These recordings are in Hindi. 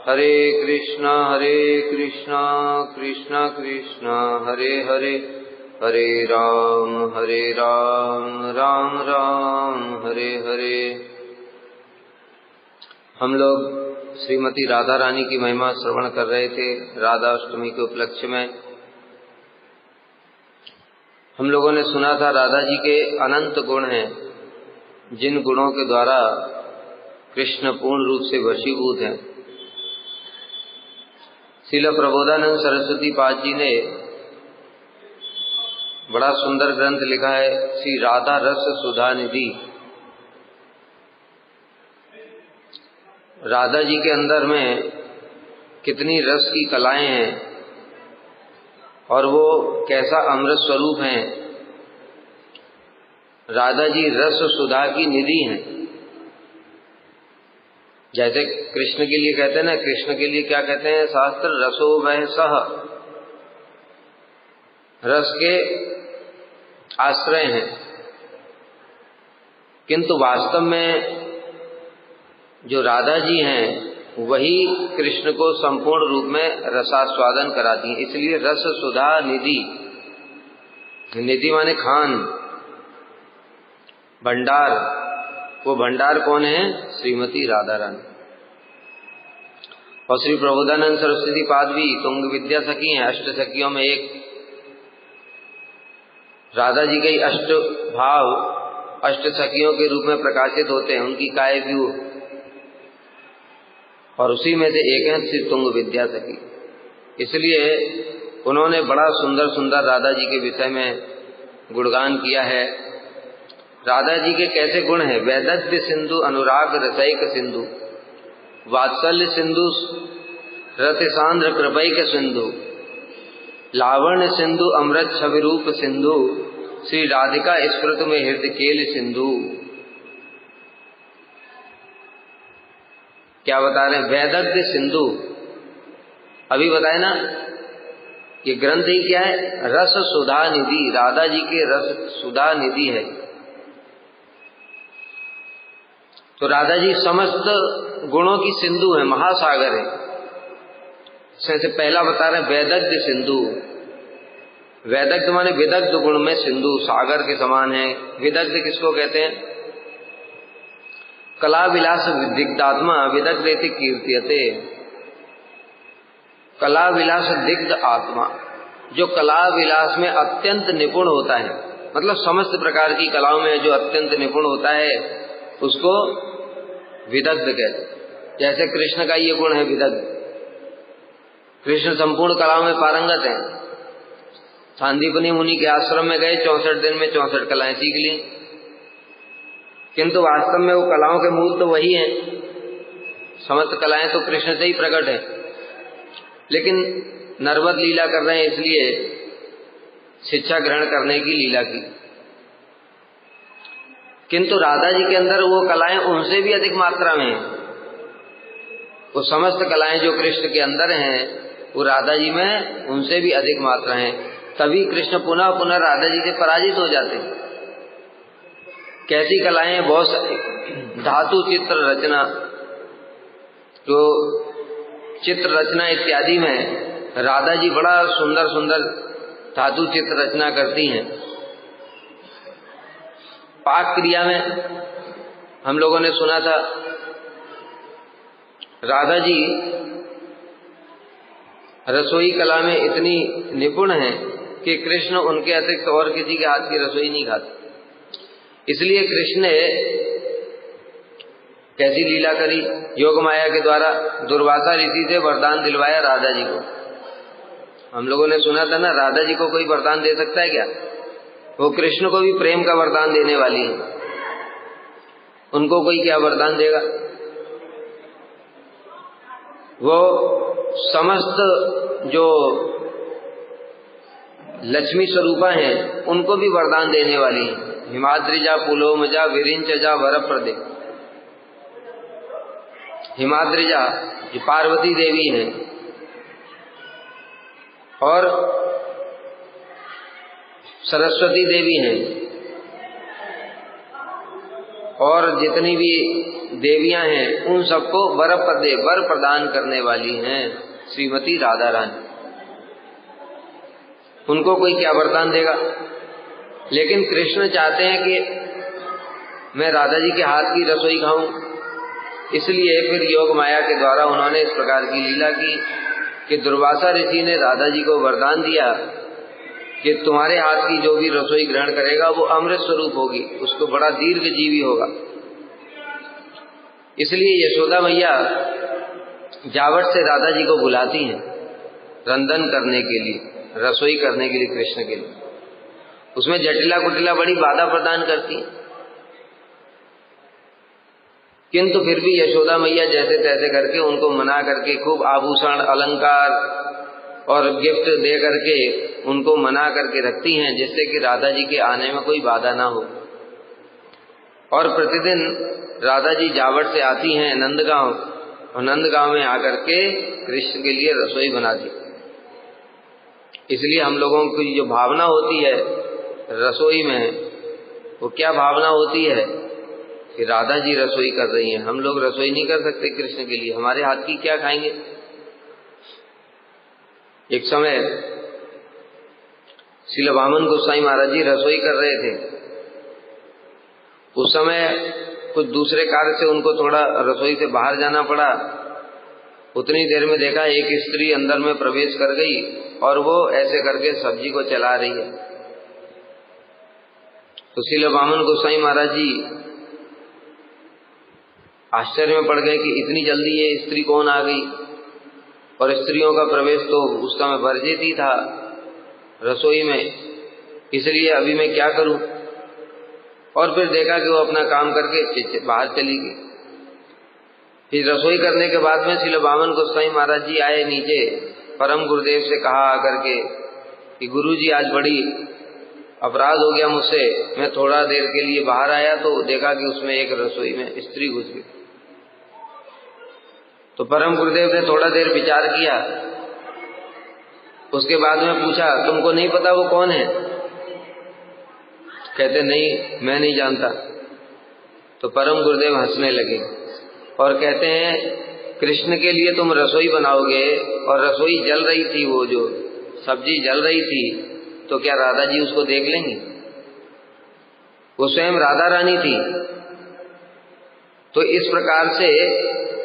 हरे कृष्णा कृष्णा कृष्णा हरे हरे, हरे राम राम राम हरे हरे। हम लोग श्रीमती राधा रानी की महिमा श्रवण कर रहे थे। राधा अष्टमी के उपलक्ष्य में हम लोगों ने सुना था राधा जी के अनंत गुण हैं, जिन गुणों के द्वारा कृष्ण पूर्ण रूप से वशीभूत हैं। श्रील प्रबोधानंद सरस्वती पाद जी ने बड़ा सुंदर ग्रंथ लिखा है, श्री राधा रस सुधा निधि। राधा जी के अंदर में कितनी रस की कलाएं हैं और वो कैसा अमृत स्वरूप हैं। राधा जी रस सुधा की निधि हैं। जैसे कृष्ण के लिए कहते हैं ना, कृष्ण के लिए क्या कहते हैं शास्त्र, रसो वह सह, रस के आश्रय हैं। किंतु वास्तव में जो राधा जी हैं वही कृष्ण को संपूर्ण रूप में रसास्वादन कराती हैं। इसलिए रस सुधा निधि, निधि माने खान, भंडार। वो भंडार कौन है? श्रीमती राधा रानी। और श्री प्रबोधानंद सरस्वती पाद भी तुंग विद्या सखी हैं, अष्ट सखियों में एक। राधा जी के अष्ट भाव अष्ट सखियों के रूप में प्रकाशित होते हैं, उनकी काय व्यूह, और उसी में से एक है श्री तुंग विद्या सखी। इसलिए उन्होंने बड़ा सुंदर सुंदर राधा जी के विषय में गुणगान किया है। राधा जी के कैसे गुण हैं? वैदग्ध्य सिंधु अनुराग रसैक सिंधु, वात्सल्य सिंधु रतिसांद्र कृपैक सिंधु, लावण्य सिंधु अमृत छवि रूप सिंधु, श्री राधिका स्मृत में हृदय केल सिंधु। क्या बता रहे हैं? वैदग्ध्य सिंधु, अभी बताए ना, ये ग्रंथ ही क्या है? रस सुधा निधि। राधा जी के रस सुधा निधि है। तो राधा जी समस्त गुणों की सिंधु है, महासागर है। से पहला बता रहे वैदग्ध्य सिंधु। वैदग्ध माने विदग्ध गुण में सिंधु, सागर के समान है। विदग्ध किसको कहते हैं? कला विलास दिग्धात्मा विदग्धेति कीर्त्यते। कला विलास दिग्ध आत्मा, जो कला विलास में अत्यंत निपुण होता है, मतलब समस्त प्रकार की कलाओं में जो अत्यंत निपुण होता है उसको विदग्ध कहते। जैसे कृष्ण का ये गुण है विदग्ध। कृष्ण संपूर्ण कलाओं में पारंगत है। सांदीपनी मुनि के आश्रम में गए, 64 दिन में 64 कलाएं सीख ली, किंतु वास्तव में वो कलाओं के मूल तो वही हैं। समस्त कलाएं तो कृष्ण से ही प्रकट है, लेकिन नर्वद लीला कर रहे हैं, इसलिए शिक्षा ग्रहण करने की लीला की। किंतु राधा जी के अंदर वो कलाएं उनसे भी अधिक मात्रा में हैं। वो समस्त कलाएं जो कृष्ण के अंदर हैं वो राधा जी में उनसे भी अधिक मात्रा है। तभी कृष्ण पुनः पुनः राधा जी से पराजित हो जाते हैं। कैसी कलाएं? बहुत सारी। धातु चित्र रचना, जो चित्र रचना इत्यादि में राधा जी बड़ा सुंदर सुंदर धातु चित्र रचना करती हैं। पाक क्रिया में हम लोगों ने सुना था राधा जी रसोई कला में इतनी निपुण है कि कृष्ण उनके अतिरिक्त और किसी के हाथ की रसोई नहीं खाते। इसलिए कृष्ण ने कैसी लीला करी? योग माया के द्वारा दुर्वासा ऋषि से वरदान दिलवाया राधा जी को। हम लोगों ने सुना था ना, राधा जी को कोई वरदान दे सकता है क्या? वो कृष्ण को भी प्रेम का वरदान देने वाली है, उनको कोई क्या वरदान देगा? वो समस्त जो लक्ष्मी स्वरूपा हैं उनको भी वरदान देने वाली है। हिमाद्रिजा पुलोमजा विरिंचजा वरप्रदे। हिमाद्रिजा जो पार्वती देवी हैं, और सरस्वती देवी हैं, और जितनी भी देवियां हैं उन सबको वर प्रदान करने वाली हैं श्रीमती राधा रानी। उनको कोई क्या वरदान देगा? लेकिन कृष्ण चाहते हैं कि मैं राधा जी के हाथ की रसोई खाऊं, इसलिए फिर योग माया के द्वारा उन्होंने इस प्रकार की लीला की कि दुर्वासा ऋषि ने राधा जी को वरदान दिया कि तुम्हारे हाथ की जो भी रसोई ग्रहण करेगा वो अमृत स्वरूप होगी, उसको बड़ा दीर्घ जीवी होगा। इसलिए यशोदा मैया जावट से राधा जी को बुलाती हैं रंधन करने के लिए, रसोई करने के लिए कृष्ण के लिए। उसमें जटिला कुटिला बड़ी बाधा प्रदान करती हैं, किंतु फिर भी यशोदा मैया जैसे तैसे करके उनको मना करके खूब आभूषण अलंकार और गिफ्ट दे करके उनको मना करके रखती हैं, जिससे कि राधा जी के आने में कोई बाधा ना हो। और प्रतिदिन राधा जी जावट से आती हैं नंदगांव, और नंदगांव में आकर के कृष्ण के लिए रसोई बनाती। इसलिए हम लोगों की जो भावना होती है रसोई में, वो क्या भावना होती है कि राधा जी रसोई कर रही हैं, हम लोग रसोई नहीं कर सकते कृष्ण के लिए, हमारे हाथ की क्या खाएंगे। एक समय श्रील वामन गोसाई महाराज जी रसोई कर रहे थे। उस समय कुछ दूसरे कार्य से उनको थोड़ा रसोई से बाहर जाना पड़ा। उतनी देर में देखा एक स्त्री अंदर में प्रवेश कर गई और वो ऐसे करके सब्जी को चला रही है। तो श्रील वामन गोसाई महाराज जी आश्चर्य में पड़ गए कि इतनी जल्दी ये स्त्री कौन आ गई, और स्त्रियों का प्रवेश तो उस समय वर्जित ही था रसोई में, इसलिए अभी मैं क्या करूं। और फिर देखा कि वो अपना काम करके बाहर चली गई। फिर रसोई करने के बाद में श्रील वामन गोसाई महाराज जी आए नीचे, परम गुरुदेव से कहा आकर के कि गुरु जी आज बड़ी अपराध हो गया मुझसे, मैं थोड़ा देर के लिए बाहर आया तो देखा कि उसमें एक रसोई में स्त्री घुस गई। तो परम गुरुदेव ने थोड़ा देर विचार किया, उसके बाद में पूछा तुमको नहीं पता वो कौन है? कहते नहीं, मैं नहीं जानता। तो परम गुरुदेव हंसने लगे और कहते हैं कृष्ण के लिए तुम रसोई बनाओगे और रसोई जल रही थी, वो जो सब्जी जल रही थी, तो क्या राधा जी उसको देख लेंगी? वो स्वयं राधा रानी थी। तो इस प्रकार से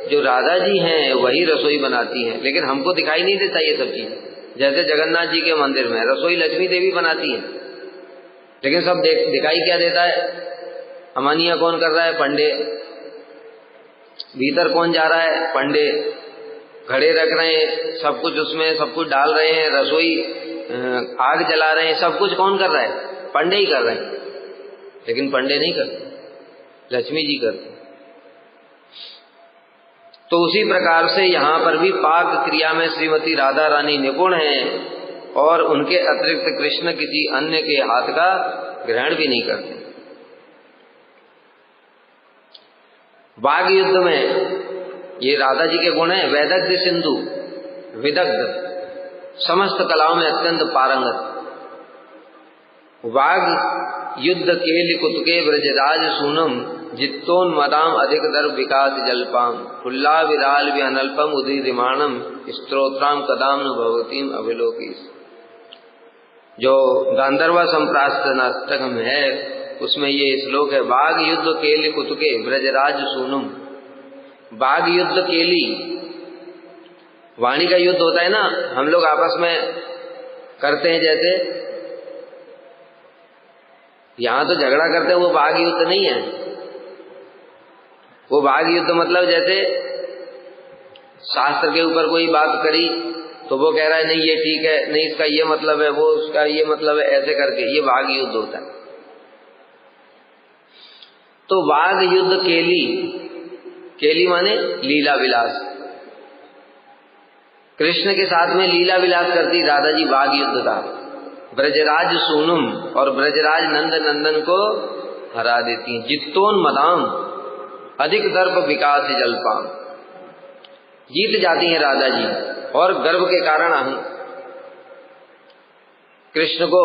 जो राधा जी हैं वही रसोई बनाती हैं, लेकिन हमको दिखाई नहीं देता ये सब चीज। जैसे जगन्नाथ जी के मंदिर में रसोई लक्ष्मी देवी बनाती है, लेकिन सब दिखाई क्या देता है? अमानिया कौन कर रहा है? पंडे। भीतर कौन जा रहा है? पंडे। घड़े रख रहे हैं, सब कुछ उसमें सब कुछ डाल रहे हैं, रसोई आग जला रहे हैं, सब कुछ कौन कर रहा है? पंडे ही कर रहे हैं। लेकिन पंडे नहीं करते, लक्ष्मी जी करते। तो उसी प्रकार से यहाँ पर भी पाक क्रिया में श्रीमती राधा रानी निपुण हैं और उनके अतिरिक्त कृष्ण किसी अन्य के हाथ का ग्रहण भी नहीं करते। वाग युद्ध में ये राधा जी के गुण हैं। वैदग्ध सिंधु, विदग्ध, समस्त कलाओं में अत्यंत पारंगत। वाग युद्ध केलि कुतुके ब्रजराज सूनम, जित्तोन्मदाम अधिक दर विकास जल्पाम, फुल्ला विराल भी अनल्पम उदीरिमाणम, स्त्रोत्राम कदाम न भगवतीम अभिलोकीस। जो गांधर्व संप्रास्तनाष्टकम है उसमें ये श्लोक है, बाघ युद्ध केलि कुतुके ब्रजराज सूनुम। बाघ युद्ध केली, वाणी का युद्ध होता है ना, हम लोग आपस में करते हैं। जैसे यहां तो झगड़ा करते हैं, वो बाघ युद्ध नहीं है। वो बाघ युद्ध मतलब जैसे शास्त्र के ऊपर कोई बात करी तो वो कह रहा है नहीं ये ठीक है, नहीं इसका ये मतलब है, वो उसका ये मतलब है, ऐसे करके ये बाघ युद्ध होता है। तो बाघ युद्ध केली, केली माने लीला विलास, कृष्ण के साथ में लीला विलास करती राधा जी बाघ युद्ध था। ब्रजराज सूनुम, और ब्रजराज नंद नंदन को हरा देती। जित्तोन मदाम अधिक दर्प विकास जलपाम, जीत जाती हैं राधा जी। और गर्व के कारण कृष्ण को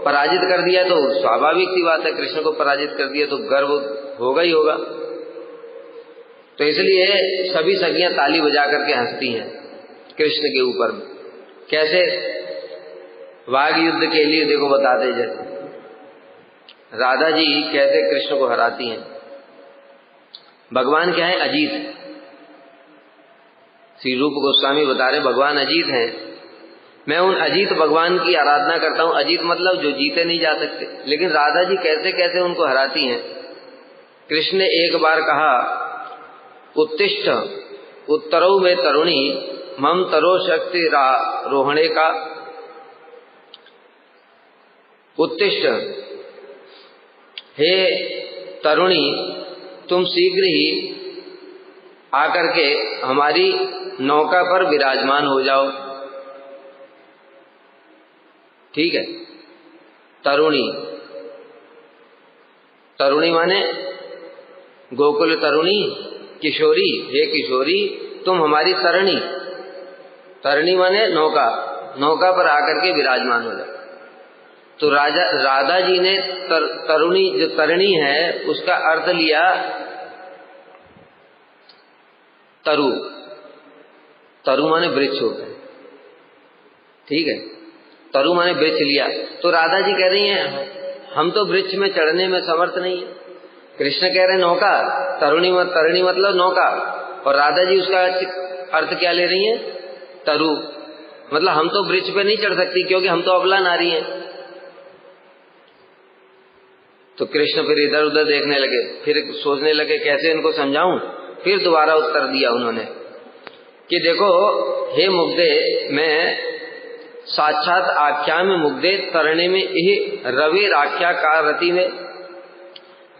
पराजित कर दिया तो स्वाभाविक सी बात है, कृष्ण को पराजित कर दिया तो गर्व होगा ही होगा। तो इसलिए सभी सखियां ताली बजा करके हंसती हैं कृष्ण के ऊपर। कैसे? वाग युद्ध के लिए देखो बताते, जैसे राधा जी कैसे कृष्ण को हराती हैं। भगवान क्या है? अजीत। श्री रूप गोस्वामी बता रहे भगवान अजीत हैं। मैं उन अजीत भगवान की आराधना करता हूं। अजीत मतलब जो जीते नहीं जा सकते। लेकिन राधा जी कैसे कैसे उनको हराती हैं। कृष्ण ने एक बार कहा, उत्तिष्ठ उत्तरौ में तरुणी मम तरो शक्ति रोहणे का। उत्तिष्ठ, हे तरुणी, तुम शीघ्र ही आकर के हमारी नौका पर विराजमान हो जाओ। ठीक है। तरुणी, तरुणी माने गोकुल तरुणी, किशोरी। हे किशोरी, तुम हमारी तरणी, तरणी माने नौका, नौका पर आकर के विराजमान हो जाओ। तो राधा जी ने तरुणी, जो तरणी है उसका अर्थ लिया तरु। तरु माने वृक्ष होता है। ठीक है, तरु माने वृक्ष लिया। तो राधा जी कह रही हैं हम तो वृक्ष में चढ़ने में समर्थ नहीं है। कृष्ण कह रहे हैं नौका, तरुणी मतलब नौका, और राधा जी उसका अर्थ क्या ले रही हैं? तरु। मतलब हम तो वृक्ष पे नहीं चढ़ सकती क्योंकि हम तो अबला नारी हैं। तो कृष्ण फिर इधर उधर देखने लगे, फिर सोचने लगे कैसे इनको समझाऊं। फिर दोबारा उत्तर दिया उन्होंने कि देखो हे मुग्धे, मैं साक्षात आख्या में मुग्धे तरणे में यह रवि राख्या का रति में,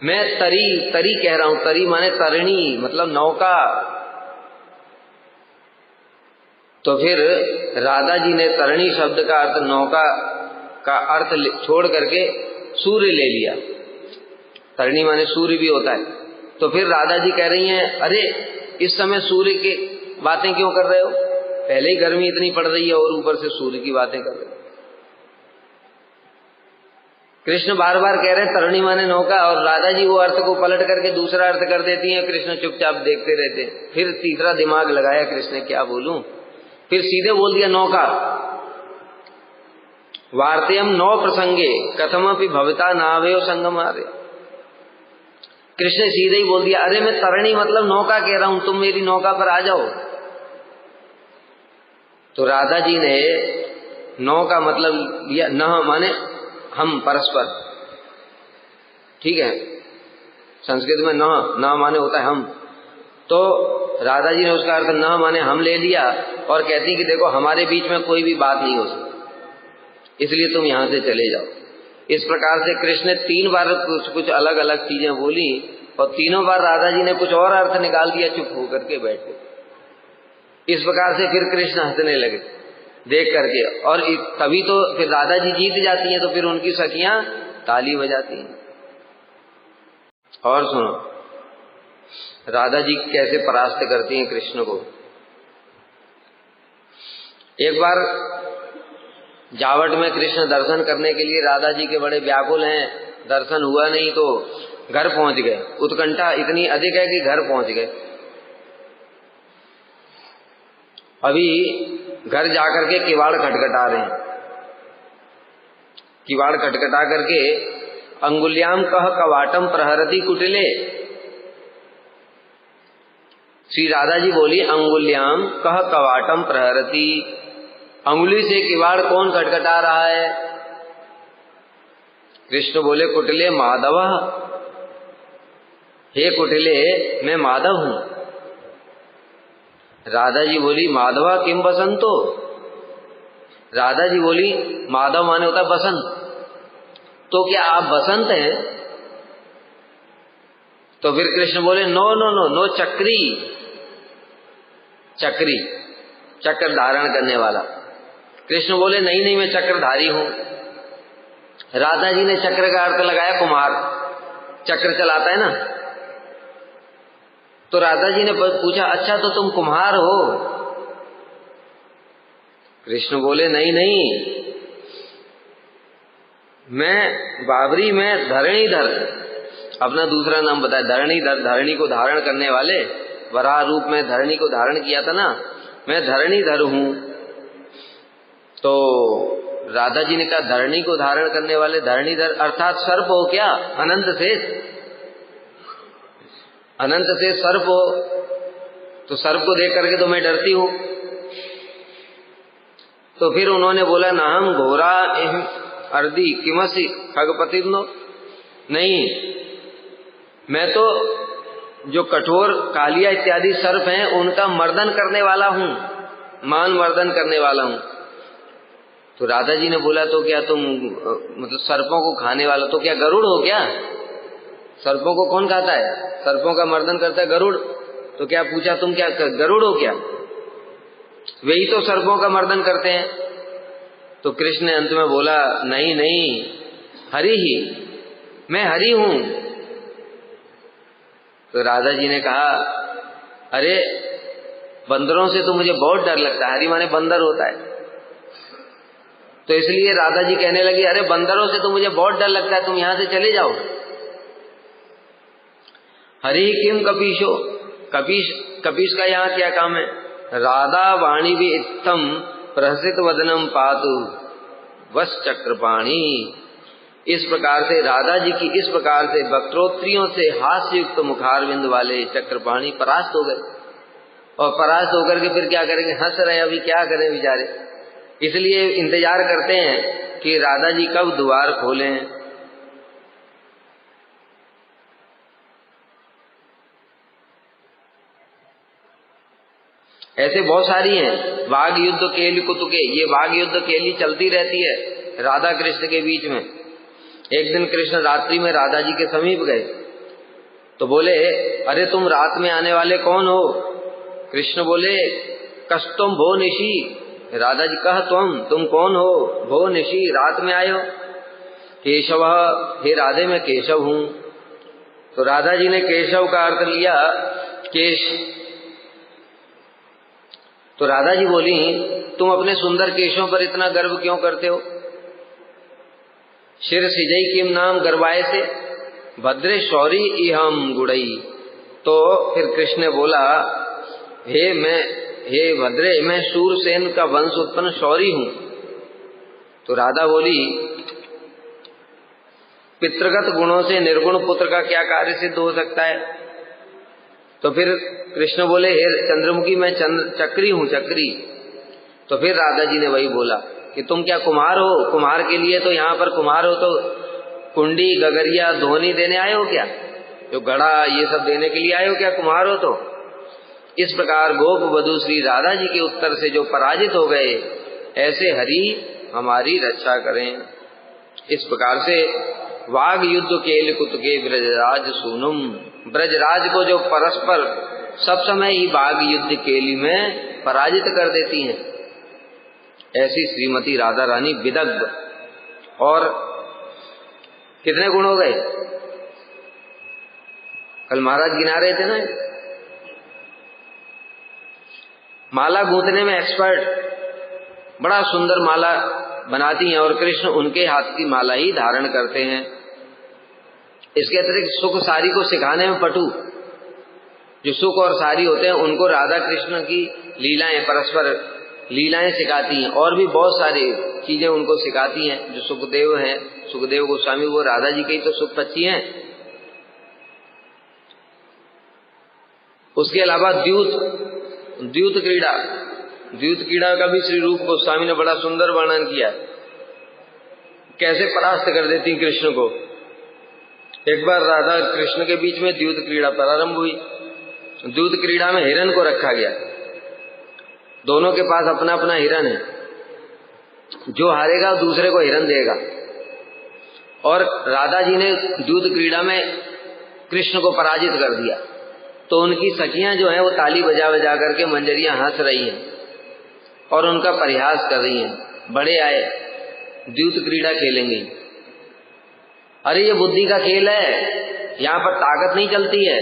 मैं तरी कह रहा हूं। तरी माने तरणी मतलब नौका। तो फिर राधा जी ने तरणी शब्द का अर्थ, नौका का अर्थ छोड़ करके सूर्य ले लिया। तरणी माने सूर्य भी होता है। तो फिर राधा जी कह रही हैं अरे इस समय सूर्य की बातें क्यों कर रहे हो? पहले ही गर्मी इतनी पड़ रही है और ऊपर से सूर्य की बातें कर रहे हो। कृष्ण बार बार कह रहे हैं तरणी माने नौका, और राधा जी वो अर्थ को पलट करके दूसरा अर्थ कर देती हैं। कृष्ण चुपचाप देखते रहते। फिर तीसरा दिमाग लगाया कृष्ण, क्या बोलूं? फिर सीधे बोल दिया नौका। वार्तेयम नौ प्रसंगे कथमपि भविता नावेव संगमारे। कृष्ण सीधे ही बोल दिया अरे मैं तरणी मतलब नौका कह रहा हूं, तुम मेरी नौका पर आ जाओ। तो राधा जी ने नौ का मतलब लिया, न माने हम, परस्पर। ठीक है, संस्कृत में न माने होता है हम। तो राधा जी ने उसका अर्थ न माने हम ले लिया और कहती कि देखो हमारे बीच में कोई भी बात नहीं हो सकती, इसलिए तुम यहां से चले जाओ। इस प्रकार से कृष्ण ने 3 बार कुछ अलग अलग चीजें बोली और तीनों बार राधा जी ने कुछ और अर्थ निकाल दिया, चुप होकर के बैठ गए। इस प्रकार से फिर कृष्ण हंसने लगे देख करके, और तभी तो फिर राधा जी जीत जाती हैं, तो फिर उनकी सखियां ताली बजाती हैं। और सुनो राधा जी कैसे परास्त करती हैं कृष्ण को। एक बार जावट में कृष्ण दर्शन करने के लिए राधा जी के बड़े व्याकुल हैं, दर्शन हुआ नहीं तो घर पहुंच गए। उत्कंठा इतनी अधिक है कि घर पहुंच गए। अभी घर जाकर के किवाड़ खटखटा रहे हैं। किवाड़ खटखटा करके अंगुल्याम कह कवाटम प्रहरती कुटिले। श्री राधा जी बोली अंगुल्याम कह कवाटम प्रहरती। अंगुली से किवाड़ कौन खटखटा रहा है? कृष्ण बोले कुटिले माधव। हे कुटिले मैं माधव हूं। राधा जी बोली माधवा किम बसंतो। राधा जी बोली माधव माने होता बसंत, तो क्या आप बसंत हैं? तो फिर कृष्ण बोले नो नो नो नो चक्री। चक्री चक्र धारण करने वाला। कृष्ण बोले नहीं नहीं मैं चक्रधारी हूं। राधा जी ने चक्र का अर्थ लगाया कुम्हार, चक्र चलाता है ना। तो राधा जी ने पूछा अच्छा तो तुम कुम्हार हो? कृष्ण बोले नहीं नहीं मैं बाबरी में धरणीधर, अपना दूसरा नाम बताया धरणीधर, धरणी को धारण करने वाले वराह रूप में धरणी को धारण किया था ना, मैं धरणीधर हूं। तो राधा जी ने कहा धरणी को धारण करने वाले धरणीधर अर्थात सर्प हो क्या? अनंत शेष, अनंत शेष सर्प हो। तो सर्प को देख करके तो मैं डरती हूं। तो फिर उन्होंने बोला ना हम घोरा एहम अर्दी किमसी खगपति नो, नहीं, मैं तो जो कठोर कालिया इत्यादि सर्प हैं उनका मर्दन करने वाला हूं, मान मर्दन करने वाला हूं। तो राधा जी ने बोला तो क्या तुम मतलब सर्पों को खाने वाला, तो क्या गरुड़ हो क्या? सर्पों को कौन खाता है? सर्पों का मर्दन करता है गरुड़। तो क्या पूछा तुम क्या गरुड़ हो क्या? वही तो सर्पों का मर्दन करते हैं। तो कृष्ण ने अंत में बोला नहीं नहीं, हरि ही, मैं हरि हूं। तो राधा जी ने कहा अरे बंदरों से तो मुझे बहुत डर लगता है, हरि माने बंदर होता है। तो इसलिए राधा जी कहने लगी अरे बंदरों से तो मुझे बहुत डर लगता है, तुम यहां से चले जाओ। हरि किम कपीशो, कपीश का यहाँ क्या काम है? राधा वाणी भी इत्थम प्रहसित वदनम पातु वश चक्रपाणी। इस प्रकार से राधा जी की इस प्रकार से वक्रोत्रियों से हास्य युक्त मुखारविंद वाले चक्रपाणी परास्त हो गए। और परास्त होकर के फिर क्या करेंगे? हंस रहे, अभी क्या करें बेचारे। इसलिए इंतजार करते हैं कि राधा जी कब द्वार खोलें। ऐसे बहुत सारी हैं। वाघ युद्ध केली कुतुके, ये वाघ युद्ध केली चलती रहती है राधा कृष्ण के बीच में। एक दिन कृष्ण रात्रि में राधा जी के समीप गए तो बोले अरे तुम रात में आने वाले कौन हो? कृष्ण बोले कस्तुम भो निशी। राधा जी कहा तुम कौन हो? भो निशी, रात में आए हो। केशव, हे राधे मैं केशव हूं। तो राधा जी ने केशव का अर्थ लिया केश। तो राधा जी बोली तुम अपने सुंदर केशों पर इतना गर्व क्यों करते हो? शिर सिजई किम नाम गर्वाए से भद्रे शौरी इहम गुड़ई। तो फिर कृष्ण ने बोला हे भद्रे, मैं शूरसेन का वंश उत्पन्न शौरी हूं। तो राधा बोली पितृगत गुणों से निर्गुण पुत्र का क्या कार्य सिद्ध हो सकता है? तो फिर कृष्ण बोले हे चंद्रमुखी, मैं चक्री हूं, चक्री। तो फिर राधा जी ने वही बोला कि तुम क्या कुम्हार हो? कुम्हार के लिए तो यहाँ पर कुम्हार हो तो कुंडी गगरिया ध्वनि देने आए हो क्या? जो घड़ा ये सब देने के लिए आए हो क्या? कुम्हार हो तो। इस प्रकार गोप वधू श्री राधा जी के उत्तर से जो पराजित हो गए, ऐसे हरि हमारी रक्षा करें। इस प्रकार से वाग युद्ध केल कुतुके ब्रजराज सोनुम, ब्रजराज को जो परस्पर सब समय ही वाग युद्ध केली में पराजित कर देती हैं, ऐसी श्रीमती राधा रानी विदग्ध। और कितने गुण हो गए? कल महाराज गिना रहे थे ना, माला गूंथने में एक्सपर्ट, बड़ा सुंदर माला बनाती हैं और कृष्ण उनके हाथ की माला ही धारण करते हैं। इसके अतिरिक्त सुख सारी को सिखाने में पटु, जो सुख और सारी होते हैं उनको राधा कृष्ण की लीलाएं, परस्पर लीलाएं सिखाती हैं। और भी बहुत सारी चीजें उनको सिखाती हैं। जो सुखदेव हैं, सुखदेव गोस्वामी, वो राधा जी के ही तो सुख पक्षी हैं। उसके अलावा द्यूत क्रीड़ा का भी श्री रूप गोस्वामी ने बड़ा सुंदर वर्णन किया, कैसे परास्त कर देती कृष्ण को। एक बार राधा कृष्ण के बीच में द्यूत क्रीड़ा प्रारंभ हुई। द्यूत क्रीड़ा में हिरण को रखा गया, दोनों के पास अपना अपना हिरण है। जो हारेगा दूसरे को हिरण देगा। और राधा जी ने द्यूत क्रीड़ा में कृष्ण को पराजित कर दिया। तो उनकी सखियां जो हैं वो ताली बजा बजा करके मंजरियां हंस रही हैं और उनका परिहास कर रही हैं। बड़े आए, द्यूत क्रीड़ा खेलेंगे। अरे ये बुद्धि का खेल है, यहाँ पर ताकत नहीं चलती है।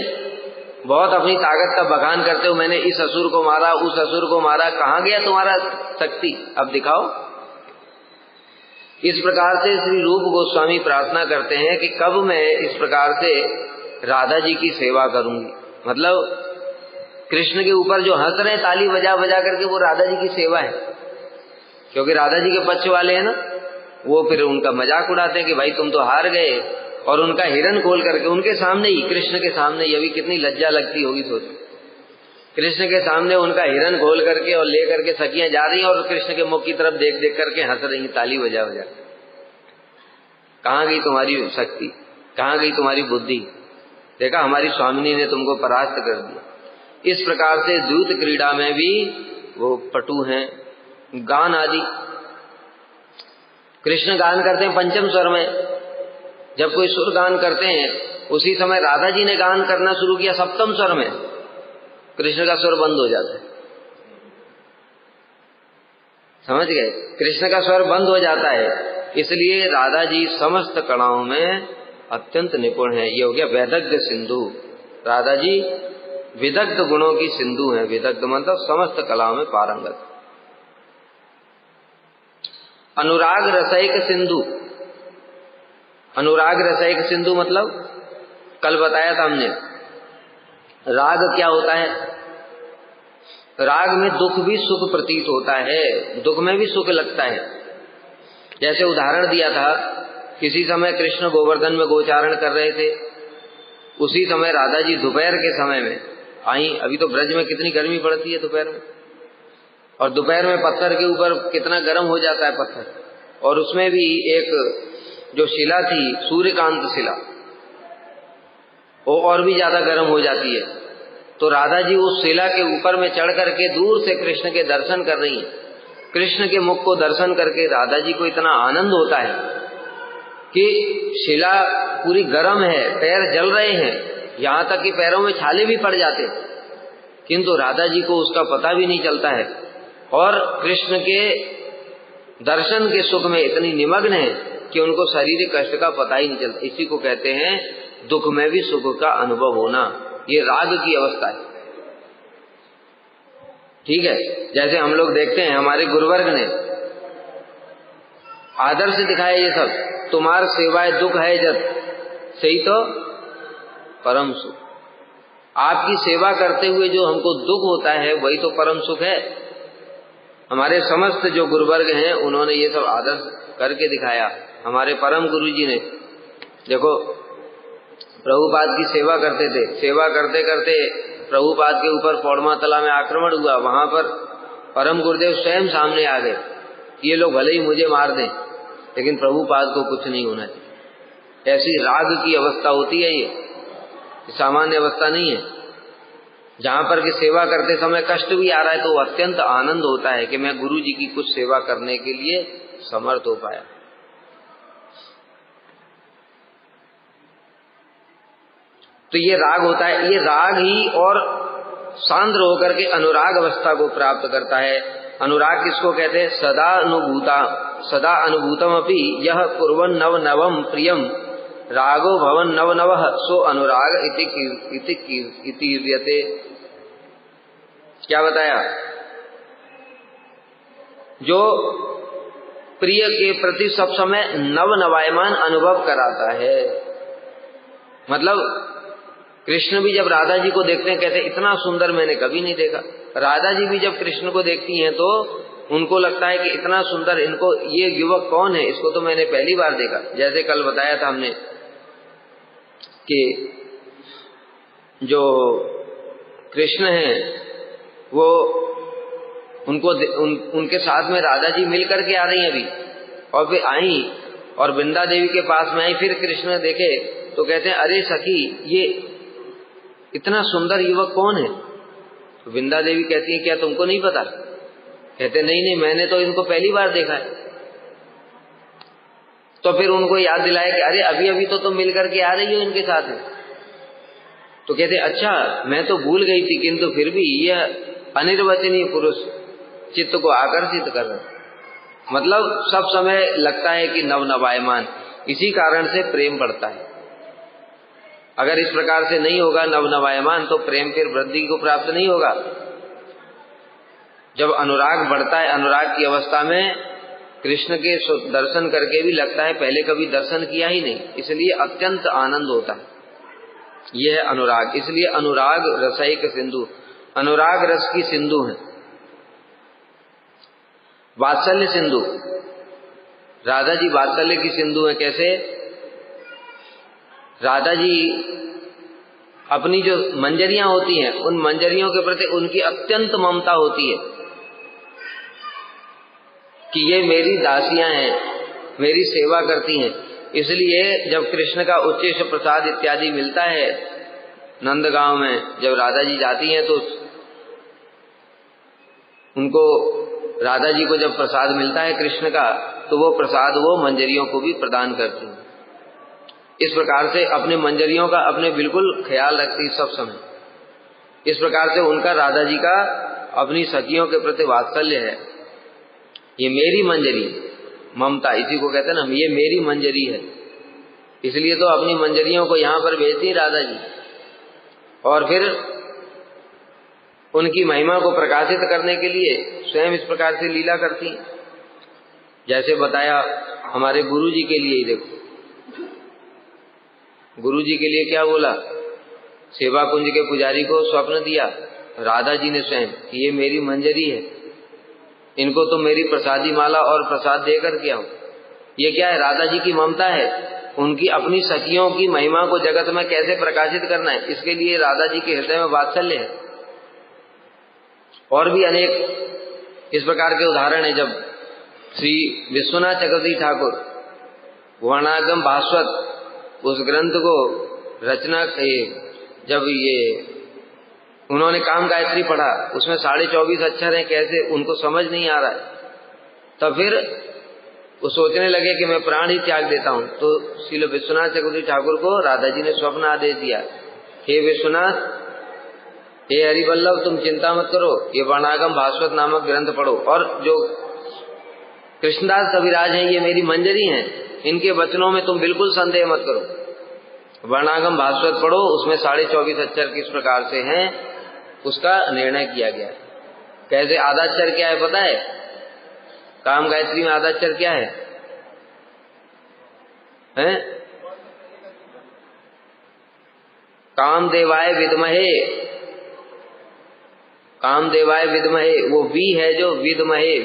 बहुत अपनी ताकत का बखान करते हो, मैंने इस असुर को मारा, उस असुर को मारा, कहाँ गया तुम्हारा शक्ति, अब दिखाओ। इस प्रकार से श्री रूप गोस्वामी प्रार्थना करते हैं कि कब मैं इस प्रकार से राधा जी की सेवा करूंगी। मतलब कृष्ण के ऊपर जो हंस रहे हैं ताली बजा बजा करके, वो राधा जी की सेवा है, क्योंकि राधा जी के पक्ष वाले हैं ना, वो फिर उनका मजाक उड़ाते हैं कि भाई तुम तो हार गए, और उनका हिरण खोल करके उनके सामने ही, कृष्ण के सामने ही, अभी कितनी लज्जा लगती होगी सोच, कृष्ण के सामने उनका हिरण खोल करके और ले करके सखियां जा रही हैं और कृष्ण के मुख की तरफ देख देख करके हंस रही हैं ताली बजा बजा। कहाँ गई तुम्हारी शक्ति, कहाँ गई तुम्हारी बुद्धि, देखा हमारी स्वामिनी ने तुमको परास्त कर दिया। इस प्रकार से द्यूत क्रीड़ा में भी वो पटु हैं। गान आदि, कृष्ण गान करते हैं पंचम स्वर में, जब कोई सुर गान करते हैं उसी समय राधा जी ने गान करना शुरू किया सप्तम स्वर में, कृष्ण का स्वर बंद हो जाता है। समझ गए, कृष्ण का स्वर बंद हो जाता है, इसलिए राधा जी समस्त कलाओं में अत्यंत निपुण है। ये हो गया वैदग्ध सिंधु। राधा जी विदग्ध गुणों की सिंधु है। विदग्ध मतलब समस्त कलाओं में पारंगत। अनुराग रसैक सिंधु। अनुराग रसैक सिंधु मतलब कल बताया था हमने, राग क्या होता है? राग में दुख भी सुख प्रतीत होता है, दुख में भी सुख लगता है। जैसे उदाहरण दिया था, किसी समय कृष्ण गोवर्धन में गोचारण कर रहे थे, उसी समय राधा जी दोपहर के समय में आई। अभी तो ब्रज में कितनी गर्मी पड़ती है दोपहर में, और दोपहर में पत्थर के ऊपर कितना गर्म हो जाता है पत्थर, और उसमें भी एक जो शिला थी सूर्यकांत शिला, वो और भी ज्यादा गर्म हो जाती है। तो राधा जी उस शिला के ऊपर में चढ़ करके दूर से कृष्ण के दर्शन कर रही हैं। कृष्ण के मुख को दर्शन करके राधा जी को इतना आनंद होता है कि शिला पूरी गर्म है, पैर जल रहे हैं, यहाँ तक कि पैरों में छाले भी पड़ जाते, किंतु राधा जी को उसका पता भी नहीं चलता है, और कृष्ण के दर्शन के सुख में इतनी निमग्न है कि उनको शारीरिक कष्ट का पता ही नहीं चलता। इसी को कहते हैं दुख में भी सुख का अनुभव होना। ये राग की अवस्था है। ठीक है, जैसे हम लोग देखते हैं हमारे गुरुवर्ग ने आदर से दिखाया ये सब, तुम्हार सेवाए दुख है जब, सही तो परम सुख। आपकी सेवा करते हुए जो हमको दुख होता है वही तो परम सुख है। हमारे समस्त जो गुरुवर्ग हैं उन्होंने ये सब आदर करके दिखाया। हमारे परम गुरु जी ने देखो प्रभुपाद की सेवा करते थे, सेवा करते करते प्रभुपाद के ऊपर पौड़मातला में आक्रमण हुआ, वहां पर परम गुरुदेव स्वयं सामने आ गए, ये लोग भले ही मुझे मार दें लेकिन प्रभुपाद को कुछ नहीं होना चाहिए। ऐसी राग की अवस्था होती है, ये सामान्य अवस्था नहीं है। जहां पर कि सेवा करते समय कष्ट भी आ रहा है तो अत्यंत आनंद होता है कि मैं गुरु जी की कुछ सेवा करने के लिए समर्थ हो पाया। तो ये राग होता है। ये राग ही और सांद्र होकर के अनुराग अवस्था को प्राप्त करता है। अनुराग किसको कहते हैं? सदा अनुभूतम अपि यह कुर्वन् नव नवम प्रियम रागो भवन नव नवः सो अनुराग इति व्यते। क्या बताया? जो प्रिय के प्रति सब समय नव नवायमान अनुभव कराता है। मतलब कृष्ण भी जब राधा जी को देखते हैं कहते हैं इतना सुंदर मैंने कभी नहीं देखा। राधा जी भी जब कृष्ण को देखती हैं तो उनको लगता है कि इतना सुंदर, इनको ये युवक कौन है, इसको तो मैंने पहली बार देखा। जैसे कल बताया था हमने कि जो कृष्ण हैं वो उनके साथ में राधा जी मिल करके आ रही हैं अभी, और फिर आई और वृंदा देवी के पास में आई। फिर कृष्ण देखे तो कहते हैं अरे सखी ये इतना सुंदर युवक कौन है? तो वृंदा देवी कहती है क्या तुमको नहीं पता? कहते नहीं मैंने तो इनको पहली बार देखा है। तो फिर उनको याद दिलाया कि अरे अभी अभी तो तुम मिल करके आ रही हो इनके साथ में। तो कहते अच्छा मैं तो भूल गई थी, किंतु फिर भी यह अनिर्वचनीय पुरुष चित्त को आकर्षित कर रहे। मतलब सब समय लगता है कि नव नवायमान, इसी कारण से प्रेम बढ़ता है। अगर इस प्रकार से नहीं होगा नव नवायमान तो प्रेम फिर वृद्धि को प्राप्त नहीं होगा। जब अनुराग बढ़ता है, अनुराग की अवस्था में कृष्ण के दर्शन करके भी लगता है पहले कभी दर्शन किया ही नहीं, इसलिए अत्यंत आनंद होता है। यह है अनुराग। इसलिए अनुराग रसैक सिंधु। अनुराग रस की सिंधु हैं, वात्सल्य सिंधु। राधा जी वात्सल्य की सिंधु है। कैसे? राधा जी अपनी जो मंजरियां होती हैं, उन मंजरियों के प्रति उनकी अत्यंत ममता होती है कि ये मेरी दासियां हैं, मेरी सेवा करती हैं। इसलिए जब कृष्ण का उच्चेश प्रसाद इत्यादि मिलता है नंदगांव में, जब राधा जी जाती हैं तो उनको, राधा जी को जब प्रसाद मिलता है कृष्ण का, तो वो प्रसाद वो मंजरियों को भी प्रदान करती हैं। इस प्रकार से अपने मंजरियों का अपने बिल्कुल ख्याल रखती सब समय। इस प्रकार से उनका, राधा जी का अपनी सखियों के प्रति वात्सल्य है। ये मेरी मंजरी, ममता, इसी को कहते हैं ना, ये मेरी मंजरी है। इसलिए तो अपनी मंजरियों को यहाँ पर भेजती राधा जी, और फिर उनकी महिमा को प्रकाशित करने के लिए स्वयं इस प्रकार से लीला करती। जैसे बताया हमारे गुरु जी के लिए ही देखो, गुरु जी के लिए क्या बोला? सेवा कुंज के पुजारी को स्वप्न दिया राधा जी ने स्वयं, ये मेरी मंजरी है, इनको तो मेरी प्रसादी माला और प्रसाद देकर के आओ। ये क्या है? राधा जी की ममता है, उनकी अपनी सखियों की महिमा को जगत में कैसे प्रकाशित करना है, इसके लिए राधा जी के हृदय में वात्सल्य है। और भी अनेक इस प्रकार के उदाहरण है। जब श्री विश्वनाथ चक्रवर्ती ठाकुर वर्णागम भास्वत उस ग्रंथ को रचना, जब ये उन्होंने काम गायत्री पढ़ा, उसमें 24.5 अक्षर हैं, कैसे उनको समझ नहीं आ रहा है, तब फिर वो सोचने लगे कि मैं प्राण ही त्याग देता हूं। तो श्री विश्वनाथ चक्रवर्ती ठाकुर को राधा जी ने स्वप्न आदेश दिया, हे विश्वनाथ, हे हरिवल्लभ, तुम चिंता मत करो, ये वर्णागम भास्वत नामक ग्रंथ पढ़ो, और जो कृष्णदास कविराज हैं ये मेरी मंजरी हैं, इनके वचनों में तुम बिल्कुल संदेह मत करो। वर्णागम भास्वत पढ़ो, उसमें 24.5 अक्षर किस प्रकार से हैं उसका निर्णय किया गया है। कैसे? आदाक्षर क्या है पता है? काम गायत्री में आदाक्षर क्या है? हैं? कामदेवाय विद्महे, कामदेवाय विद्महे, वो वी है जो विद्महे,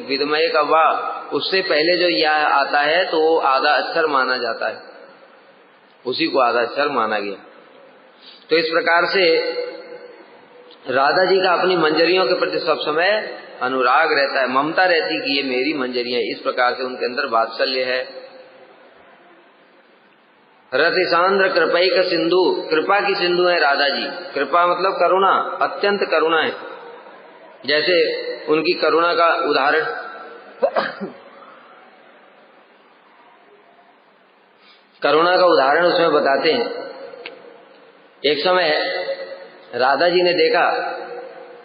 विद्महे का वा, उससे पहले जो या आता है तो वो आधा अक्षर माना जाता है, उसी को आधा अक्षर माना गया। तो इस प्रकार से राधा जी का अपनी मंजरियों के प्रति सब समय अनुराग रहता है, ममता रहती कि ये मेरी मंजरियां। इस प्रकार से उनके अंदर वात्सल्य है। रतिसांद्र कृपैक सिंधु, कृपा की सिंधु है राधा जी। कृपा मतलब करुणा, अत्यंत करुणा है। जैसे उनकी करुणा का उदाहरण करुणा का उदाहरण उसमें बताते हैं। एक समय राधा जी ने देखा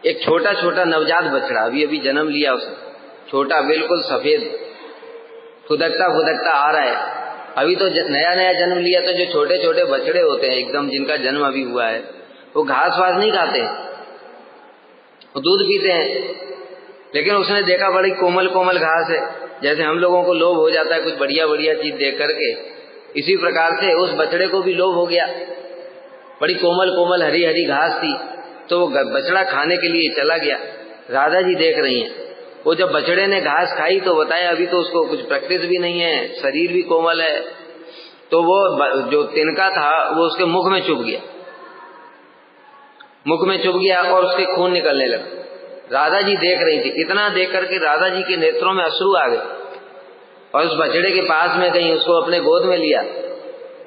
एक छोटा छोटा नवजात बछड़ा, अभी जन्म लिया उसने, छोटा बिल्कुल सफेद, फुदकता फुदकता आ रहा है। अभी तो नया नया जन्म लिया, तो जो छोटे छोटे बछड़े होते हैं एकदम, जिनका जन्म अभी हुआ है, वो घास वास नहीं खाते, वो दूध पीते हैं। लेकिन उसने देखा बड़ी कोमल कोमल घास है, जैसे हम लोगों को लोभ हो जाता है कुछ बढ़िया बढ़िया चीज देख करके, इसी प्रकार से उस बछड़े को भी लोभ हो गया। बड़ी कोमल कोमल हरी हरी घास थी, तो वो बछड़ा खाने के लिए चला गया। राधा जी देख रही हैं, वो जब बछड़े ने घास खाई तो बताया अभी तो उसको कुछ प्रैक्टिस भी नहीं है, शरीर भी कोमल है, तो वो जो तिनका था वो उसके मुख में चुभ गया, मुख में चुभ गया और उसके खून निकलने लगा। राधा जी देख रही थी, इतना देख करके राधा जी के नेत्रों में अश्रु आ गए, और उस बछड़े के पास में गई, उसको अपने गोद में लिया,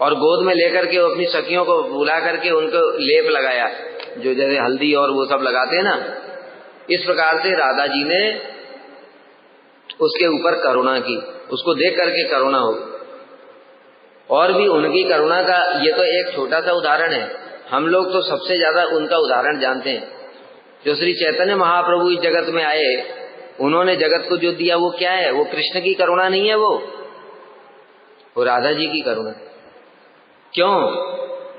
और गोद में लेकर के अपनी सखियों को बुला करके उनको लेप लगाया, जो जैसे हल्दी और वो सब लगाते हैं ना, इस प्रकार से राधा जी ने उसके ऊपर करुणा की, उसको देख करके करुणा हो। और भी उनकी करुणा का ये तो एक छोटा सा उदाहरण है, हम लोग तो सबसे ज्यादा उनका उदाहरण जानते हैं। जो श्री चैतन्य महाप्रभु इस जगत में आए, उन्होंने जगत को जो दिया वो क्या है? वो कृष्ण की करुणा नहीं है, वो राधा जी की करुणा। क्यों?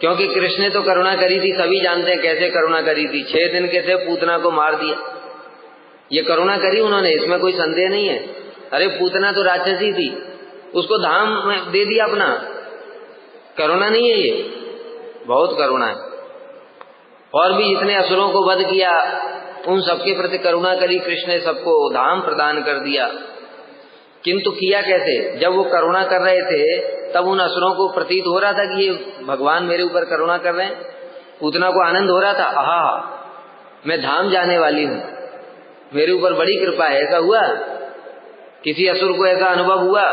क्योंकि कृष्ण ने तो करुणा करी थी, सभी जानते हैं कैसे करुणा करी थी। 6 दिन के थे, पूतना को मार दिया, ये करुणा करी उन्होंने, इसमें कोई संदेह नहीं है। अरे पूतना तो राक्षसी थी, उसको धाम में दे दिया अपना, करुणा नहीं है ये? बहुत करुणा है। और भी जितने असुरों को वध किया उन सबके प्रति करुणा करी कृष्ण ने, सबको धाम प्रदान कर दिया। किंतु किया कैसे? जब वो करुणा कर रहे थे तब उन असुरों को प्रतीत हो रहा था कि ये भगवान मेरे ऊपर करुणा कर रहे हैं। पूतना को आनंद हो रहा था, आहा मैं धाम जाने वाली हूं, मेरे ऊपर बड़ी कृपा है। ऐसा हुआ? किसी असुर को ऐसा अनुभव हुआ?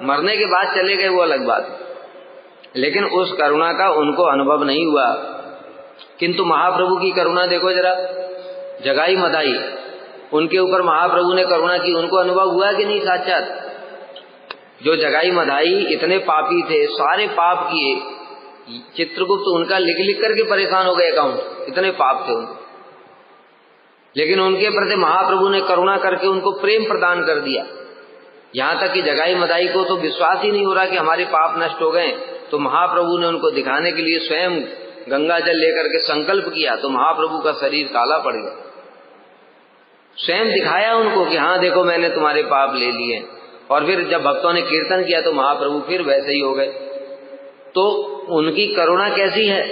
मरने के बाद चले गए वो अलग बात, लेकिन उस करुणा का उनको अनुभव नहीं हुआ। किंतु महाप्रभु की करुणा देखो जरा, जगाई मदाई उनके ऊपर महाप्रभु ने करुणा की, उनको अनुभव हुआ कि नहीं? साक्षात जो जगाई मदाई इतने पापी थे, सारे पाप किए, चित्रगुप्त उनका लिख लिख करके परेशान हो गए अकाउंट, इतने पाप थे उनके, लेकिन उनके प्रति महाप्रभु ने करुणा करके उनको प्रेम प्रदान कर दिया। यहां तक कि जगाई मदाई को तो विश्वास ही नहीं हो रहा कि हमारे पाप नष्ट हो गए, तो महाप्रभु ने उनको दिखाने के लिए स्वयं गंगा जल लेकर के संकल्प किया, तो महाप्रभु का शरीर काला पड़ गया। स्वयं दिखाया उनको कि हाँ देखो मैंने तुम्हारे पाप ले लिए। और फिर जब भक्तों ने कीर्तन किया तो महाप्रभु फिर वैसे ही हो गए। तो उनकी करुणा कैसी है?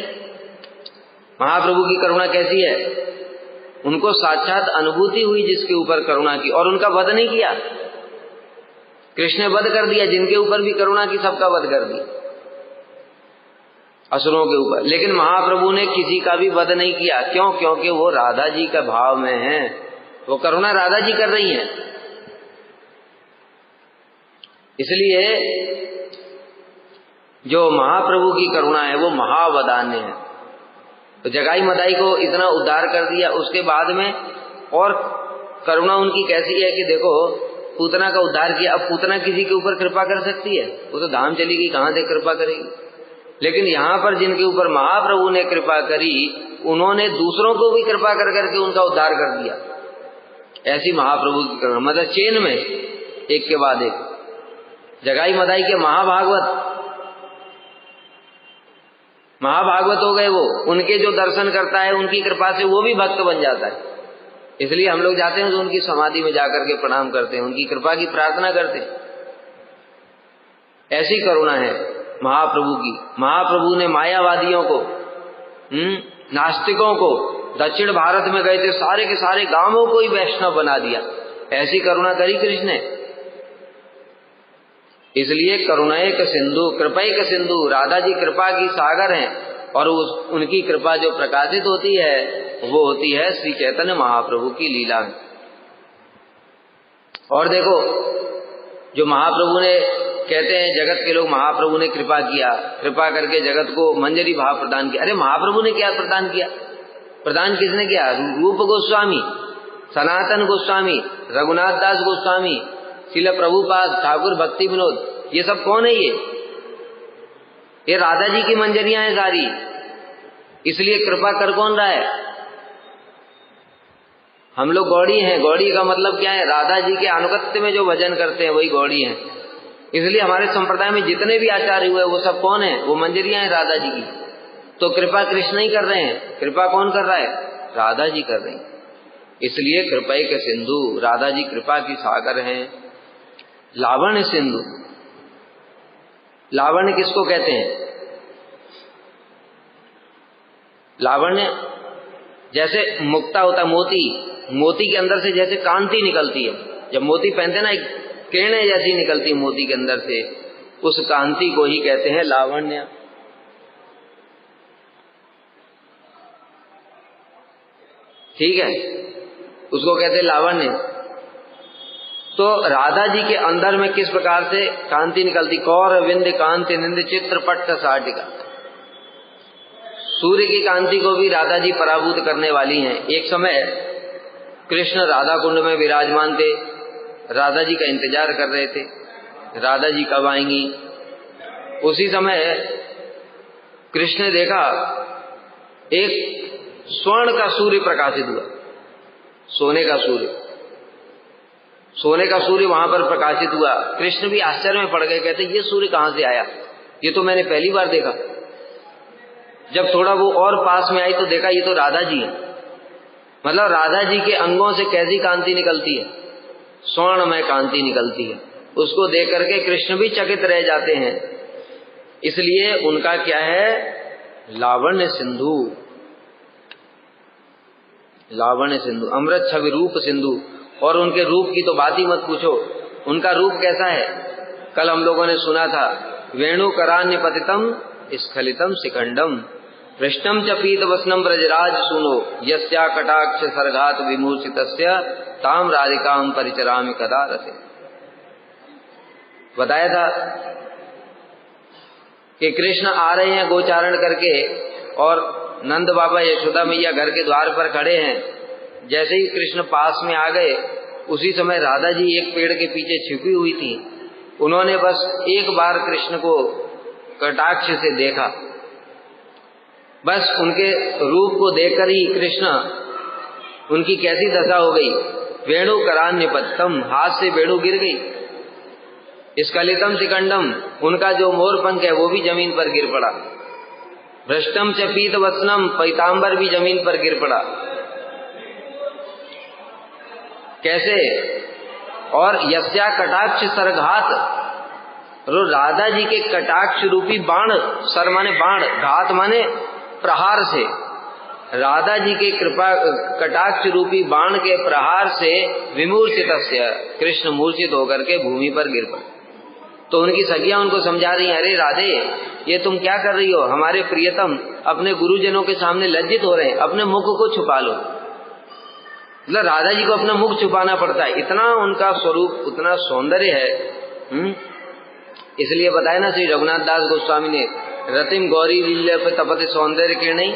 महाप्रभु की करुणा कैसी है? उनको साक्षात अनुभूति हुई जिसके ऊपर करुणा की, और उनका वध नहीं किया। कृष्ण ने वध कर दिया, जिनके ऊपर भी करुणा की सबका वध कर दिया, असुरों के ऊपर। लेकिन महाप्रभु ने किसी का भी वध नहीं किया। क्यों? क्योंकि वो राधा जी का भाव में है, वो करुणा राधा जी कर रही हैं। इसलिए जो महाप्रभु की करुणा है वो महावदान्य है। तो जगाई मदाई को इतना उद्धार कर दिया, उसके बाद में और करुणा उनकी कैसी है कि देखो पूतना का उद्धार किया। अब पूतना किसी के ऊपर कृपा कर सकती है? वो तो धाम चली गई, कहां से कृपा करेगी? लेकिन यहां पर जिनके ऊपर महाप्रभु ने कृपा करी, उन्होंने दूसरों को भी कृपा कर करके उनका उद्धार कर दिया। ऐसी महाप्रभु की करुणा, मतलब चेन में एक के बाद एक। जगाई मदाई के महाभागवत हो गए वो, उनके जो दर्शन करता है उनकी कृपा से वो भी भक्त बन जाता है। इसलिए हम लोग जाते हैं तो उनकी समाधि में जाकर के प्रणाम करते हैं, उनकी कृपा की प्रार्थना करते हैं। ऐसी करुणा है महाप्रभु की। महाप्रभु ने मायावादियों को, नास्तिकों को, दक्षिण भारत में गए थे सारे के सारे गांवों को ही वैष्णव बना दिया। ऐसी करुणा करी कृष्ण ने। इसलिए करुणैक सिंधु कृपैक सिंधु, राधा जी कृपा की सागर हैं, और उनकी कृपा जो प्रकाशित होती है वो होती है श्री चैतन्य महाप्रभु की लीला में। और देखो जो महाप्रभु ने, कहते हैं जगत के लोग महाप्रभु ने कृपा किया, कृपा करके जगत को मंजरी भाव प्रदान किया। अरे महाप्रभु ने क्या प्रदान किया? प्रदान किसने किया? रूप गोस्वामी, सनातन गोस्वामी, रघुनाथ दास गोस्वामी, श्रील प्रभुपाद, ठाकुर भक्ति विनोद, ये सब कौन है? ये राधा जी की मंजरियां हैं सारी। इसलिए कृपा कर कौन रहा है? हम लोग गौड़ी हैं। गौड़ी का मतलब क्या है? राधा जी के अनुगत्य में जो भजन करते हैं वही गौड़ी हैं। इसलिए हमारे संप्रदाय में जितने भी आचार्य हुए वो सब कौन है? वो मंजरियां हैं राधा जी की। तो कृपा कृष्ण ही कर रहे हैं, कृपा कौन कर रहा है? राधा जी कर रही हैं। इसलिए कृपैक सिंधु, राधा जी कृपा की सागर हैं। लावण्य सिंधु, लावण्य किसको कहते हैं? लावण्य जैसे मुक्ता होता है, मोती, मोती के अंदर से जैसे कांति निकलती है, जब मोती पहनते हैं ना एक किरणें जैसी निकलती है मोती के अंदर से, उस कांति को ही कहते हैं लावण्य। ठीक है, उसको कहते हैं लावण्य। तो राधा जी के अंदर में किस प्रकार से कांति निकलती? कौर विंध्य कांति निंद चित्रपट साटिका। सूर्य की कांति को भी राधा जी पराभूत करने वाली हैं। एक समय कृष्ण राधा कुंड में विराजमान थे, राधा जी का इंतजार कर रहे थे, राधा जी कब आएंगी। उसी समय कृष्ण ने देखा एक स्वर्ण का सूर्य प्रकाशित हुआ, सोने का सूर्य, सोने का सूर्य वहां पर प्रकाशित हुआ। कृष्ण भी आश्चर्य में पड़ गए, कहते ये सूर्य कहां से आया? ये तो मैंने पहली बार देखा। जब थोड़ा वो और पास में आई तो देखा ये तो राधा जी है। मतलब राधा जी के अंगों से कैसी कांति निकलती है? स्वर्णमय कांति निकलती है। उसको देख करके कृष्ण भी चकित रह जाते हैं। इसलिए उनका क्या है? लावण्य सिंधु। लावण्य सिंधु, अमृत छवि रूप सिंधु। और उनके रूप की तो बात ही मत पूछो। उनका रूप कैसा है, कल हम लोगों ने सुना था, वेणु करान्य पतितम स्खलितम शिखंडम कृष्णम च पीत वसनम ब्रजराज सुनो यस्या कटाक्ष सर्गात विमूर्छितस्य ताम राधिकाम परिचरामि कदा रते। बताया था कि कृष्ण आ रहे हैं गोचारण करके और नंद बाबा यशोदा मैया घर के द्वार पर खड़े हैं। जैसे ही कृष्ण पास में आ गए उसी समय राधा जी एक पेड़ के पीछे छिपी हुई थी। उन्होंने बस एक बार कृष्ण को कटाक्ष से देखा, बस उनके रूप को देखकर ही कृष्ण, उनकी कैसी दशा हो गई, वेणु करान्य पतितम, हाथ से वेणु गिर गई, स्खलितम शिखंडम, उनका जो मोर पंख है वो भी जमीन पर गिर पड़ा, भ्रष्टम च पीत वसनम, पीतांबर भी जमीन पर गिर पड़ा। कैसे, और यस्या कटाक्ष सरघात, राधा जी के कटाक्ष रूपी बाण, सर माने बाण, घात माने प्रहार से, राधा जी के कृपा कटाक्ष रूपी बाण के प्रहार से विमूर्छितस्य, कृष्ण मूर्छित होकर के भूमि पर गिर पड़े। तो उनकी सखियां उनको समझा रही हैं, अरे राधे ये तुम क्या कर रही हो, हमारे प्रियतम अपने गुरुजनों के सामने लज्जित हो रहे हैं, अपने मुख को छुपा लो। मतलब राधा जी को अपना मुख छुपाना पड़ता है, इतना उनका स्वरूप, उतना सौंदर्य है। इसलिए बताया ना श्री रघुनाथ दास गोस्वामी ने, रतिम गौरी लीला पे तपते सौंदर्य किरणी,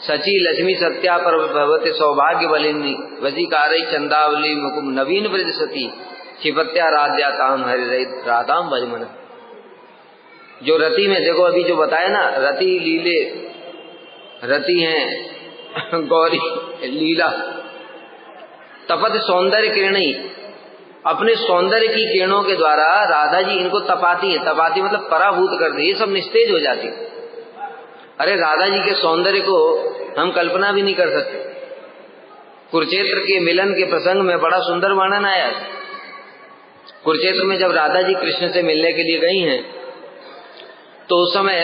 सची लक्ष्मी सत्या पर भगवते सौभाग्य बलिनी, वजीकारई चंदावली मुकुम नवीन ब्रज सती, क्षिपत्या राध्या ताम हरि राधाम भजमन। जो रति में देखो, अभी जो बताया ना, रति लीले, रति हैं गौरी लीला, तपत सौंदर्य किरणी, अपने सौंदर्य की किरणों के द्वारा राधा जी इनको तपाती है। तपाती मतलब पराभूत कर दे, ये सब निस्तेज हो जाती। अरे राधा जी के सौंदर्य को हम कल्पना भी नहीं कर सकते। कुरुक्षेत्र के मिलन के प्रसंग में बड़ा सुंदर वर्णन आया। कुरुक्षेत्र में जब राधा जी कृष्ण से मिलने के लिए गई हैं तो उस समय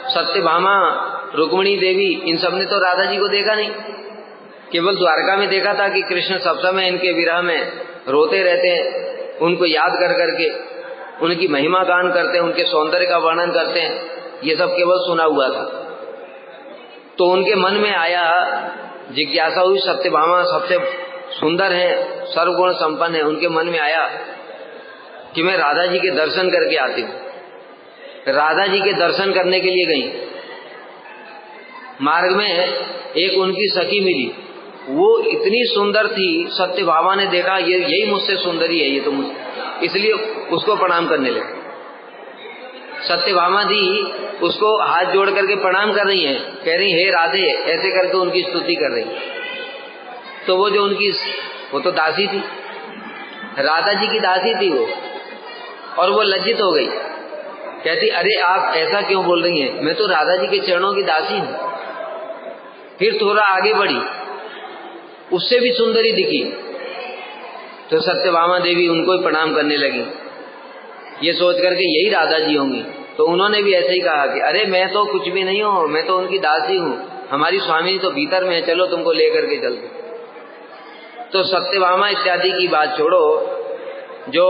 सत्यभामा, रुक्मिणी देवी, इन सब ने तो राधा जी को देखा नहीं, केवल द्वारका में देखा था कि कृष्ण सब समय इनके विरह में रोते रहते हैं, उनको याद कर करके उनकी महिमा गान करते हैं, उनके सौंदर्य का वर्णन करते हैं, ये सब केवल सुना हुआ था। तो उनके मन में आया, जिज्ञासा हुई, सत्यभामा सबसे सुंदर है, सर्वगुण संपन्न है, उनके मन में आया कि मैं राधा जी के दर्शन करके आती हूँ। राधा जी के दर्शन करने के लिए गई। मार्ग में एक उनकी सखी मिली, वो इतनी सुंदर थी, सत्यभामा ने देखा ये यही मुझसे सुंदरी है, ये तो मुझ, इसलिए उसको प्रणाम करने लगे। सत्यभामा दी उसको हाथ जोड़ करके प्रणाम कर रही हैं, कह रही हे राधे, ऐसे करके उनकी स्तुति कर रही। तो वो जो उनकी, वो तो दासी थी, राधा जी की दासी थी वो, और वो लज्जित हो गई, कहती अरे आप ऐसा क्यों बोल रही हैं, मैं तो राधा जी के चरणों की दासी हूं। फिर थोड़ा आगे बढ़ी, उससे भी सुंदरी दिखी, तो सत्यभामा देवी उनको ही प्रणाम करने लगी, ये सोच करके यही राधा जी होंगी। तो उन्होंने भी ऐसे ही कहा कि अरे मैं तो कुछ भी नहीं हूं, मैं तो उनकी दासी हूं, हमारी स्वामी तो भीतर में है, चलो तुमको लेकर के चलते। तो सत्यभामा इत्यादि की बात छोड़ो, जो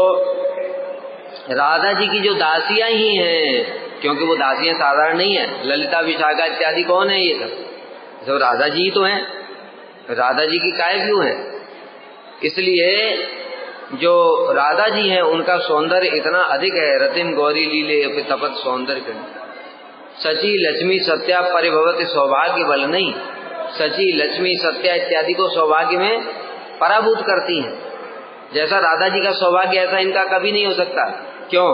राधा जी की जो दासियां ही हैं, क्योंकि वो दासियां साधारण नहीं है, ललिता विशाखा इत्यादि कौन है, ये सब राधा जी तो हैं, राधा जी की काय क्यों है। इसलिए जो राधा जी हैं उनका सौंदर्य इतना अधिक है, रतिम गौरी लीले तपत सौंदर्य, सची लक्ष्मी सत्या परिभवत सौभाग्य बल नहीं, सची लक्ष्मी सत्या इत्यादि को सौभाग्य में पराभूत करती हैं। जैसा राधा जी का सौभाग्य ऐसा इनका कभी नहीं हो सकता। क्यों?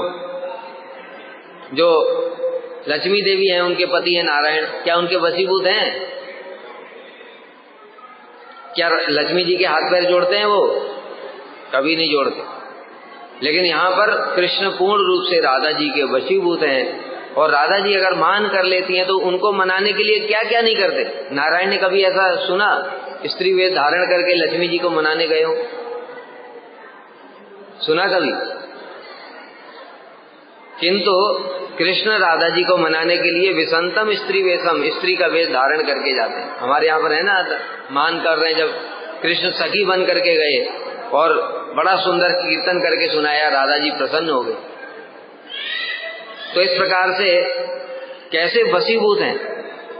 जो लक्ष्मी देवी हैं उनके पति हैं नारायण, क्या उनके वशीभूत हैं? क्या लक्ष्मी जी के हाथ पैर जोड़ते हैं वो? कभी नहीं जोड़ते। लेकिन यहाँ पर कृष्ण पूर्ण रूप से राधा जी के वशीभूत हैं, और राधा जी अगर मान कर लेती हैं तो उनको मनाने के लिए क्या क्या नहीं करते। नारायण ने कभी ऐसा सुना स्त्री वेश धारण करके लक्ष्मी जी को मनाने गए हो? सुना कभी? किंतु कृष्ण राधा जी को मनाने के लिए विसंतम स्त्री वेशम, स्त्री का वेश धारण करके जाते हैं। हमारे यहाँ पर है ना, मान कर रहे हैं, जब कृष्ण सखी बन करके गए और बड़ा सुंदर कीर्तन करके सुनाया, राधा जी प्रसन्न हो गए। तो इस प्रकार से कैसे वशीभूत हैं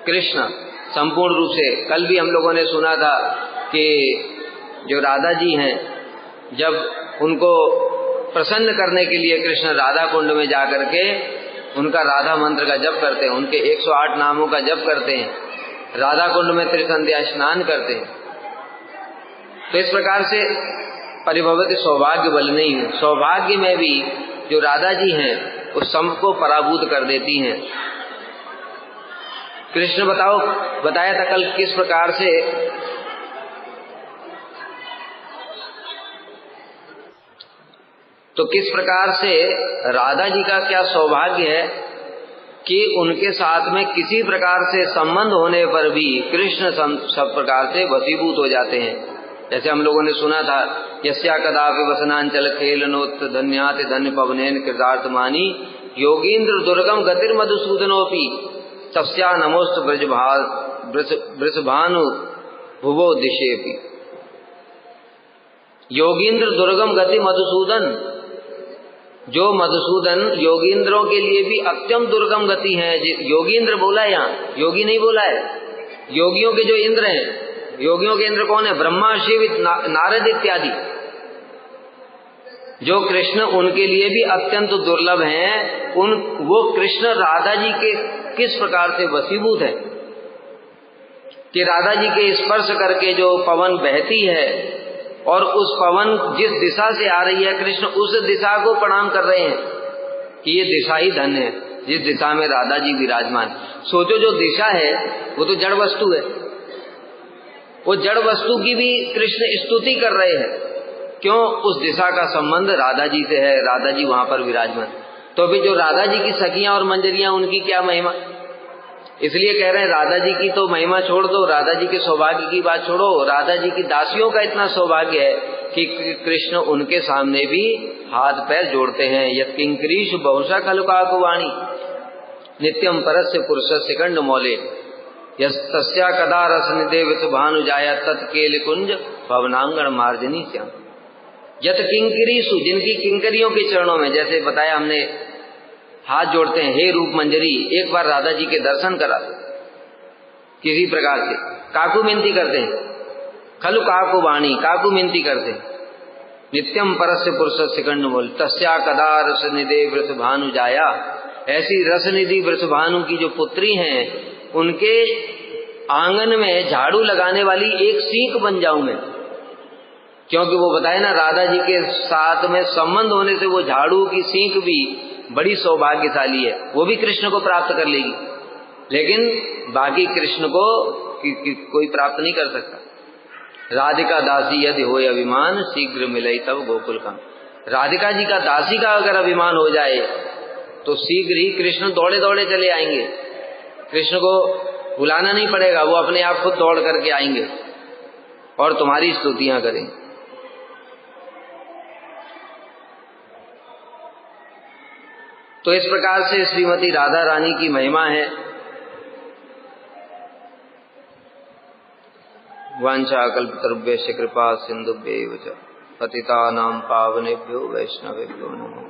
कृष्ण संपूर्ण रूप से। कल भी हम लोगों ने सुना था कि जो राधा जी हैं, जब उनको प्रसन्न करने के लिए कृष्ण राधा कुंड में जाकर के उनका राधा मंत्र का जप करते हैं, उनके 108 नामों का जप करते हैं, राधा कुंड में त्रिसंध्या स्नान करते हैं। तो इस प्रकार से परिभवती सौभाग्य बल नहीं है, सौभाग्य में भी जो राधा जी हैं उस सबको पराभूत कर देती हैं। कृष्ण बताया था कल किस प्रकार से राधा जी का क्या सौभाग्य है कि उनके साथ में किसी प्रकार से संबंध होने पर भी कृष्ण सब प्रकार से वशीभूत हो जाते हैं। जैसे हम लोगों ने सुना था, यस्या कदापि वसनांचल खेलनोत धन्याति धन्य पवनेन कृतार्थ मानी योगींद्र दुर्गम गतिर मधुसूदनोपि तस्या नमोस्त वृषभानु भुवो दिशेपि। योगींद्र दुर्गम गति मधुसूदन, जो मधुसूदन योगींद्रों के लिए भी अत्यंत दुर्गम गति है। योगींद्र बोला है, यहाँ योगी नहीं बोला है। योगियों के जो इंद्र हैं, योगियों के इंद्र कौन है? ब्रह्मा, शिव, नारद इत्यादि। जो कृष्ण उनके लिए भी अत्यंत दुर्लभ हैं, वो कृष्ण राधा जी के किस प्रकार से वशीभूत है कि राधा जी के स्पर्श करके जो पवन बहती है और उस पवन जिस दिशा से आ रही है, कृष्ण उस दिशा को प्रणाम कर रहे हैं कि ये दिशा ही धन्य है जिस दिशा में राधा जी विराजमान। सोचो, जो दिशा है वो तो जड़ वस्तु है, वो जड़ वस्तु की भी कृष्ण स्तुति कर रहे हैं। क्यों? उस दिशा का संबंध राधा जी से है, राधा जी वहां पर विराजमान। तो अभी जो राधा जी की सखियां और मंजरियां, उनकी क्या महिमा। इसलिए कह रहे हैं राधा जी की तो महिमा छोड़ दो, राधा जी के सौभाग्य की बात छोड़ो, राधा जी की दासियों का इतना सौभाग्य है कि कृष्ण उनके सामने भी हाथ पैर जोड़ते हैं। यत्किंकरीश बहुशा खलुकाकुवाणी नित्यम परस्य पुरुषस्य कंड मौले यस्या कदा रस निदे भानुजाया तत्केल कुंज भवनांगण मार्जनी श्याम। यत किंकरीसु, जिनकी किंकरियों के चरणों में, जैसे बताया हमने, हाथ जोड़ते हैं, हे रूप मंजरी एक बार राधा जी के दर्शन करा दो, किसी प्रकार से काकू मिनती करते हैं, खलु काकू वाणी, काकू मिनती करते हैं। नित्यम परस्य पुरुषस्य कंड मोल तस्या कदा रस निदे वृष भानु जाया। ऐसी रसनिधि वृषभानु की जो पुत्री हैं, उनके आंगन में झाड़ू लगाने वाली एक सीख बन जाऊं मैं। क्योंकि वो बताए ना, राधा जी के साथ में संबंध होने से वो झाड़ू की सीख भी बड़ी सौभाग्यशाली है, वो भी कृष्ण को प्राप्त कर लेगी। लेकिन बाकी कृष्ण को कोई प्राप्त नहीं कर सकता। राधिका दासी यदि हो अभिमान शीघ्र मिले तब गोकुल का। राधिका जी का दासी का अगर अभिमान हो जाए तो शीघ्र ही कृष्ण दौड़े दौड़े चले आएंगे। कृष्ण को बुलाना नहीं पड़ेगा, वो अपने आप खुद दौड़ करके आएंगे और तुम्हारी स्तुतियां करेंगे। तो इस प्रकार से श्रीमती राधा रानी की महिमा है। वांछा कल्पतरुभ्यश्च कृपा सिंधुभ्यैव च पतितानां पावनेभ्यो वैष्णवेभ्यो नमः।